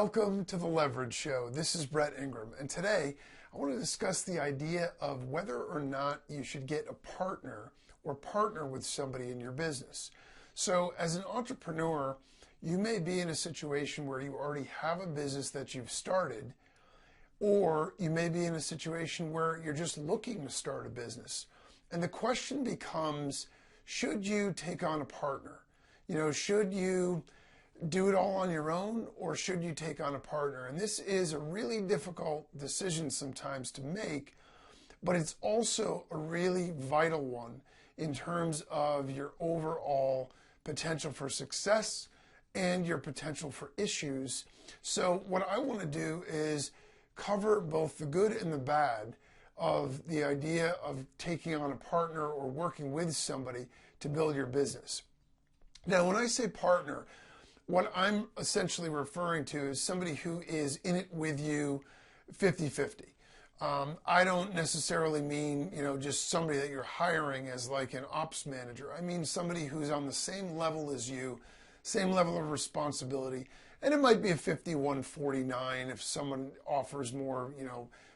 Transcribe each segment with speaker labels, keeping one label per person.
Speaker 1: Welcome to the Levrige Show. This is Brett Ingram, and today I want to discuss the idea of whether or not you should get a partner or partner with somebody in your business. So as an entrepreneur, you may be in a situation where you already have a business that you've started, or you may be in a situation where you're just looking to start a business. And the question becomes, should you take on a partner? Should you do it all on your own, or should you take on a partner? And this is a really difficult decision sometimes to make, but it's also a really vital one in terms of your overall potential for success and your potential for issues. So what I want to do is cover both the good and the bad of the idea of taking on a partner or working with somebody to build your business. Now, when I say partner, what I'm essentially referring to is somebody who is in it with you 50-50. I don't necessarily mean, just somebody that you're hiring as like an ops manager. I mean somebody who's on the same level as you, same level of responsibility. And it might be a 51-49 if someone offers more,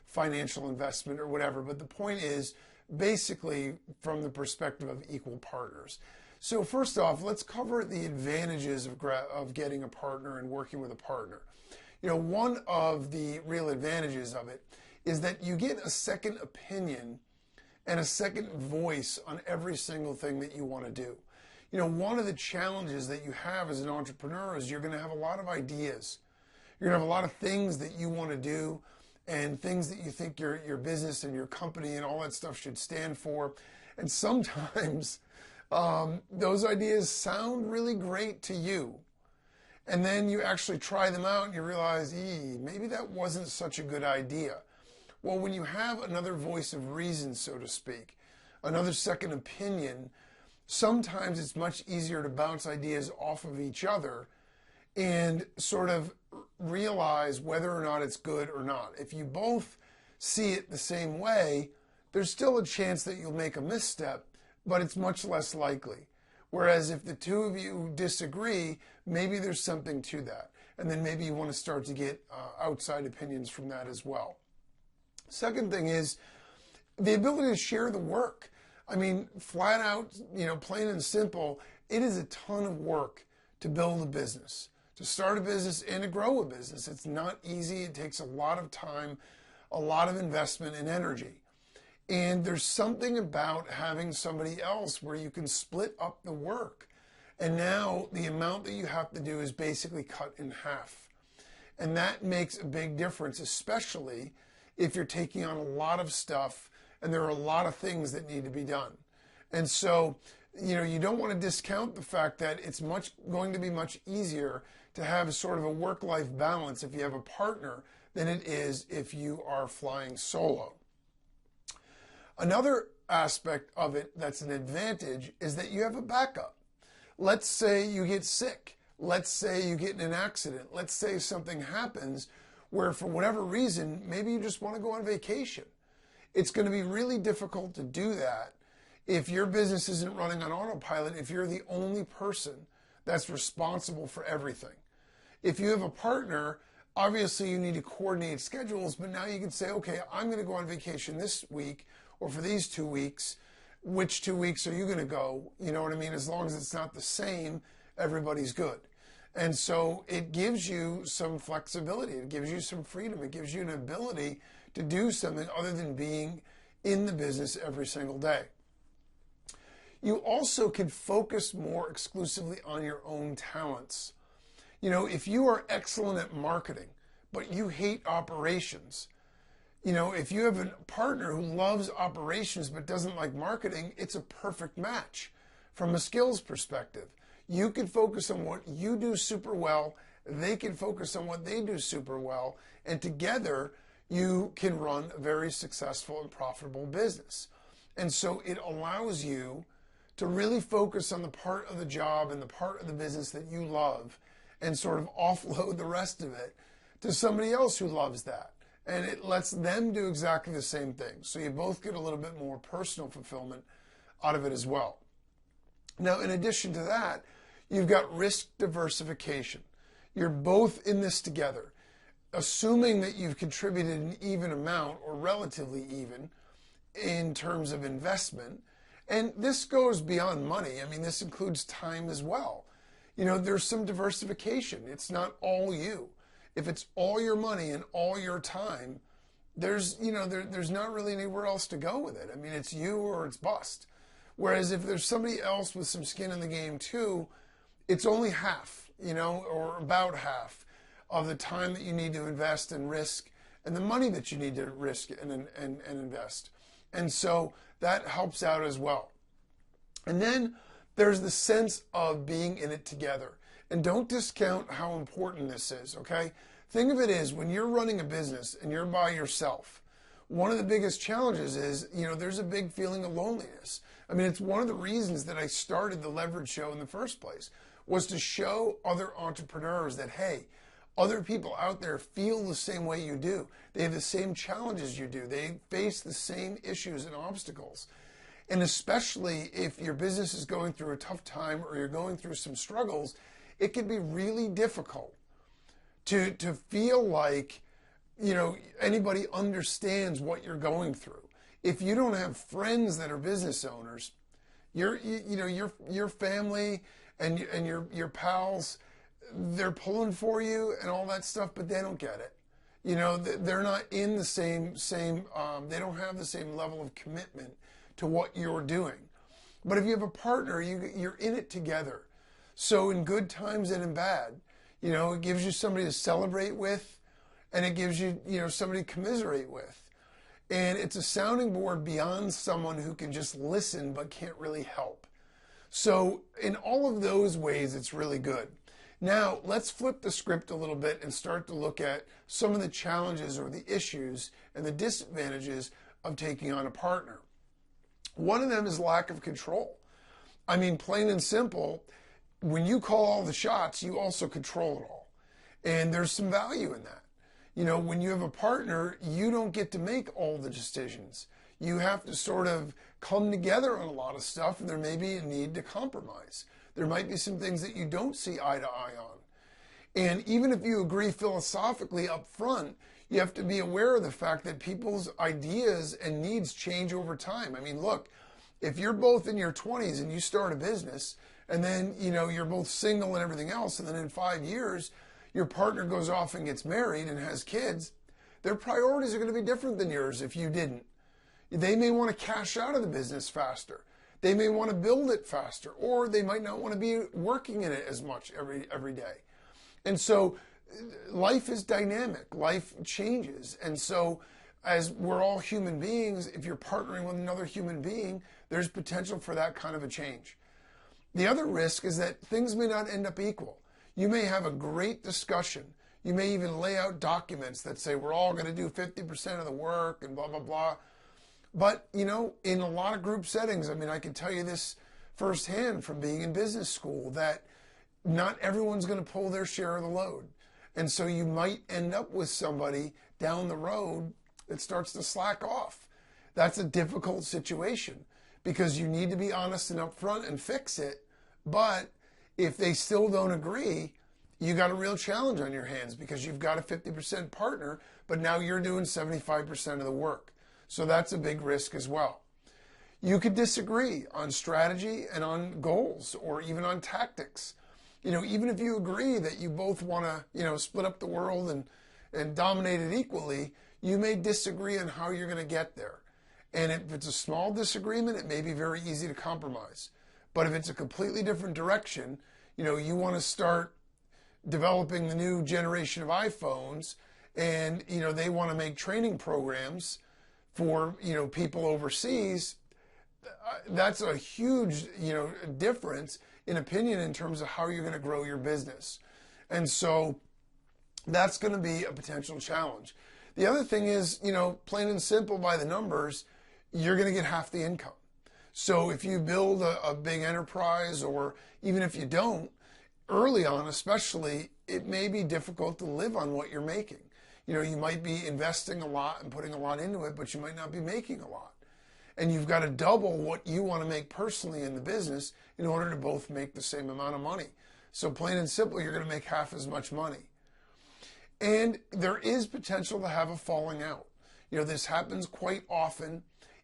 Speaker 1: financial investment or whatever. But the point is basically from the perspective of equal partners. So first off, let's cover the advantages of getting a partner and working with a partner. One of the real advantages of it is that you get a second opinion and a second voice on every single thing that you want to do. One of the challenges that you have as an entrepreneur is you're going to have a lot of ideas. You're going to have a lot of things that you want to do and things that you think your business and your company and all that stuff should stand for. And sometimes those ideas sound really great to you. And then you actually try them out and you realize, maybe that wasn't such a good idea. Well, when you have another voice of reason, so to speak, another second opinion, sometimes it's much easier to bounce ideas off of each other and sort of realize whether or not it's good or not. If you both see it the same way, there's still a chance that you'll make a misstep, but it's much less likely. Whereas if the two of you disagree, maybe there's something to that. And then maybe you want to start to get outside opinions from that as well. Second thing is the ability to share the work. I mean, flat out, plain and simple, it is a ton of work to build a business, to start a business and to grow a business. It's not easy. It takes a lot of time, a lot of investment and energy. And there's something about having somebody else where you can split up the work. And now the amount that you have to do is basically cut in half. And that makes a big difference, especially if you're taking on a lot of stuff and there are a lot of things that need to be done. And so, you don't want to discount the fact that it's going to be much easier to have sort of a work-life balance if you have a partner than it is if you are flying solo. Another aspect of it that's an advantage is that you have a backup. Let's say you get sick. Let's say you get in an accident. Let's say something happens where for whatever reason, maybe you just want to go on vacation. It's going to be really difficult to do that if your business isn't running on autopilot, if you're the only person that's responsible for everything. If you have a partner, obviously you need to coordinate schedules, but now you can say, okay, I'm going to go on vacation this week or for these 2 weeks. Which 2 weeks are you going to go? You know what I mean? As long as it's not the same, everybody's good. And so it gives you some flexibility. It gives you some freedom. It gives you an ability to do something other than being in the business every single day. You also can focus more exclusively on your own talents. If you are excellent at marketing, but you hate operations, if you have a partner who loves operations but doesn't like marketing, it's a perfect match from a skills perspective. You can focus on what you do super well. They can focus on what they do super well. And together, you can run a very successful and profitable business. And so it allows you to really focus on the part of the job and the part of the business that you love and sort of offload the rest of it to somebody else who loves that. And it lets them do exactly the same thing. So you both get a little bit more personal fulfillment out of it as well. Now, in addition to that, you've got risk diversification. You're both in this together. assuming that you've contributed an even amount or relatively even in terms of investment. And this goes beyond money. I mean, this includes time as well. You know, there's some diversification. It's not all you. If it's all your money and all your time, there's not really anywhere else to go with it. I mean, it's you or it's bust. Whereas if there's somebody else with some skin in the game too, it's only half, or about half of the time that you need to invest and risk and the money that you need to risk and invest. And so that helps out as well. And then there's the sense of being in it together. And don't discount how important this is, okay? Think of it as when you're running a business and you're by yourself, one of the biggest challenges is, there's a big feeling of loneliness. I mean, it's one of the reasons that I started the Levrige Show in the first place, was to show other entrepreneurs that, hey, other people out there feel the same way you do. They have the same challenges you do. They face the same issues and obstacles. And especially if your business is going through a tough time or you're going through some struggles, it can be really difficult to feel like, anybody understands what you're going through. If you don't have friends that are business owners, your family and your pals, they're pulling for you and all that stuff, but they don't get it. They're not in the same they don't have the same level of commitment to what you're doing. But if you have a partner, you're in it together. So in good times and in bad, it gives you somebody to celebrate with, and it gives you, somebody to commiserate with. And it's a sounding board beyond someone who can just listen but can't really help. So in all of those ways, it's really good. Now, let's flip the script a little bit and start to look at some of the challenges or the issues and the disadvantages of taking on a partner. One of them is lack of control. I mean, plain and simple, when you call all the shots, you also control it all. And there's some value in that. When you have a partner, you don't get to make all the decisions. You have to sort of come together on a lot of stuff, and there may be a need to compromise. There might be some things that you don't see eye to eye on. And even if you agree philosophically up front, you have to be aware of the fact that people's ideas and needs change over time. I mean, look, if you're both in your 20s and you start a business, and then, you're both single and everything else, and then in 5 years, your partner goes off and gets married and has kids, their priorities are going to be different than yours if you didn't. They may want to cash out of the business faster. They may want to build it faster, or they might not want to be working in it as much every day. And so life is dynamic. Life changes. And so as we're all human beings, if you're partnering with another human being, there's potential for that kind of a change. The other risk is that things may not end up equal. You may have a great discussion. You may even lay out documents that say we're all going to do 50% of the work and blah, blah, blah. But, in a lot of group settings, I mean, I can tell you this firsthand from being in business school, that not everyone's going to pull their share of the load. And so you might end up with somebody down the road that starts to slack off. That's a difficult situation because you need to be honest and upfront and fix it. But if they still don't agree, you got a real challenge on your hands because you've got a 50% partner, but now you're doing 75% of the work. So that's a big risk as well. You could disagree on strategy and on goals or even on tactics. Even if you agree that you both want to, split up the world and dominate it equally, you may disagree on how you're going to get there. And if it's a small disagreement, it may be very easy to compromise. But if it's a completely different direction, you want to start developing the new generation of iPhones and, they want to make training programs for, people overseas, that's a huge, difference in opinion in terms of how you're going to grow your business. And so that's going to be a potential challenge. The other thing is, plain and simple by the numbers, you're going to get half the income. So if you build a big enterprise, or even if you don't, early on especially, it may be difficult to live on what you're making. You might be investing a lot and putting a lot into it, but you might not be making a lot. And you've got to double what you want to make personally in the business in order to both make the same amount of money. So plain and simple, you're going to make half as much money. And there is potential to have a falling out. You know, this happens quite often.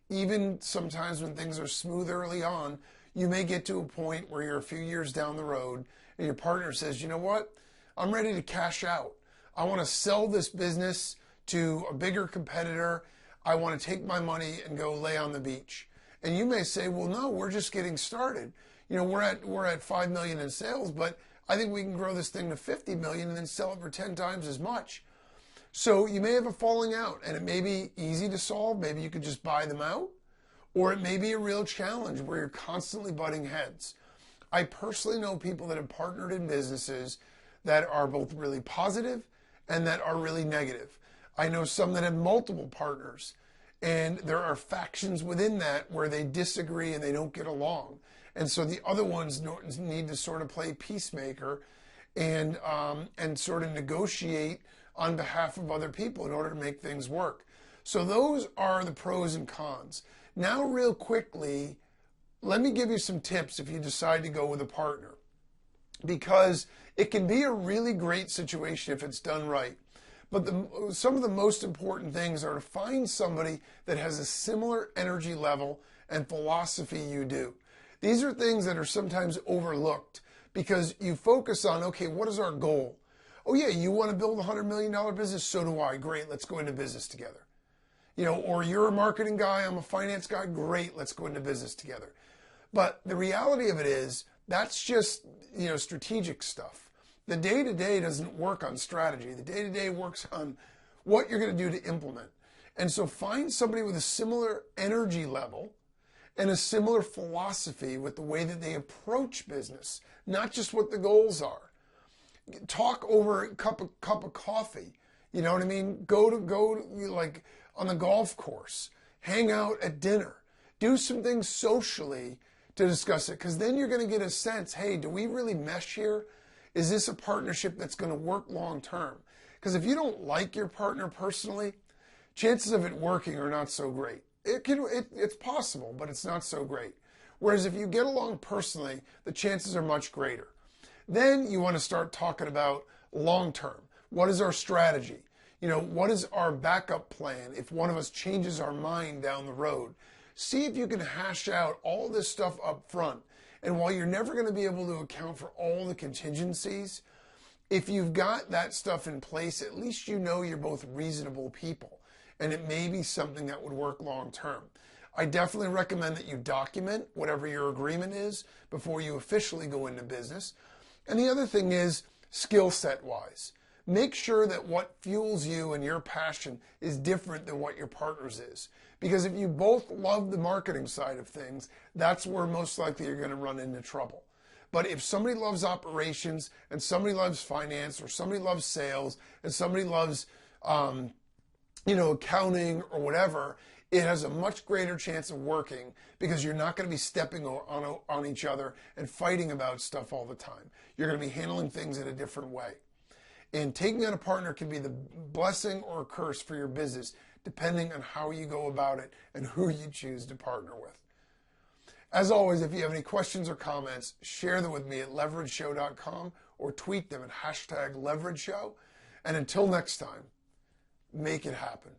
Speaker 1: Even sometimes when things are smooth early on, you may get to a point where you're a few years down the road and your partner says, you know what, I'm ready to cash out. I want to sell this business to a bigger competitor. I want to take my money and go lay on the beach. And you may say, well, no, we're just getting started. You know, we're at 5 million in sales, but I think we can grow this thing to 50 million and then sell it for 10 times as much. So you may have a falling out, and it may be easy to solve. Maybe you could just buy them out, or it may be a real challenge where you're constantly butting heads. I personally know people that have partnered in businesses that are both really positive and that are really negative. I know some that have multiple partners, and there are factions within that where they disagree and they don't get along. And so the other ones need to sort of play peacemaker and sort of negotiate on behalf of other people in order to make things work. So those are the pros and cons. Now, real quickly, let me give you some tips if you decide to go with a partner, because it can be a really great situation if it's done right. But some of the most important things are to find somebody that has a similar energy level and philosophy you do. These are things that are sometimes overlooked because you focus on, okay, what is our goal? Oh yeah, you want to build a $100 million business? So do I. Great, let's go into business together. You know, or you're a marketing guy, I'm a finance guy. Great, let's go into business together. But the reality of it is, that's just, you know, strategic stuff. The day-to-day doesn't work on strategy. The day-to-day works on what you're going to do to implement. And so find somebody with a similar energy level and a similar philosophy with the way that they approach business, not just what the goals are. Talk over a cup of coffee. You know what I mean? Go like on the golf course, hang out at dinner, do some things socially to discuss it, because then you're going to get a sense, hey, do we really mesh here? Is this a partnership that's going to work long term? Because if you don't like your partner personally, chances of it working are not so great. It's possible, but it's not so great. Whereas if you get along personally, the chances are much greater. Then you want to start talking about long term. What is our strategy? You know, what is our backup plan if one of us changes our mind down the road? See if you can hash out all this stuff up front. And while you're never going to be able to account for all the contingencies, if you've got that stuff in place, at least you know you're both reasonable people. And it may be something that would work long term. I definitely recommend that you document whatever your agreement is before you officially go into business. And the other thing is skill set wise. Make sure that what fuels you and your passion is different than what your partner's is. Because if you both love the marketing side of things, that's where most likely you're going to run into trouble. But if somebody loves operations and somebody loves finance or somebody loves sales and somebody loves accounting or whatever, it has a much greater chance of working because you're not going to be stepping on each other and fighting about stuff all the time. You're going to be handling things in a different way. And taking on a partner can be the blessing or a curse for your business, depending on how you go about it and who you choose to partner with. As always, if you have any questions or comments, share them with me at levrigeshow.com or tweet them at #levrigeshow. And until next time, make it happen.